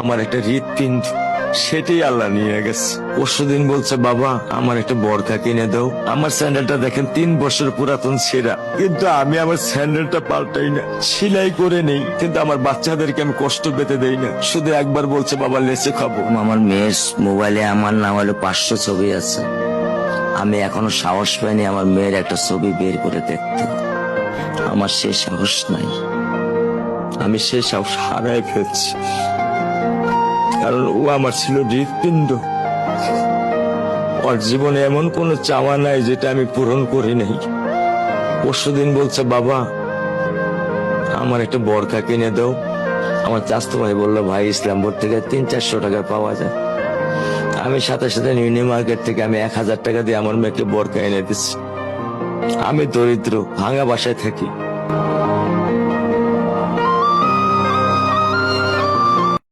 আমার একটা হৃৎপিণ্ড, সেটাই আল্লাহ নিয়ে গেছে। পরশুদিন বলছে, বাবা আমার একটা বরখা কিনে দাও। আমার স্যান্ডেলটা দেখেন 3 বছর পুরাতন ছেঁড়া, কিন্তু আমি আমার স্যান্ডেলটা পাল্টাই না, সেলাই করে নেই। কিন্তু আমার বাচ্চাদেরকে আমি কষ্ট পেতে দেই না। শুধু একবার বলছে, বাবা লেচে খাবো। আমার মেয়ের মোবাইলে আমার নাম হলো 500 ছবি আছে। আমি এখনো সাহস পাইনি আমার মেয়ের একটা ছবি বের করে দেখতে। আমার সে সাহস নাই। আমি সে সাহস হারাই ফেলছি, কারণ ও আমার ছিল হৃৎপিণ্ড। ওর জীবনে এমন কোনো চাওয়া নাই যেটা আমি পূরণ করি নাই। পরশুদিন বলছে, বাবা আমার একটা বরখা কিনে দাও। আমার চাচতো ভাই বললো, ভাই ইসলামপুর থেকে 300-400 টাকা পাওয়া যায়। আমি সাথে সাথে নিউ মার্কেট থেকে আমি 1000 টাকা দিয়ে আমার মেয়েকে বরখা এনে দিচ্ছি। আমি দরিদ্র, ভাঙা বাসায় থাকি।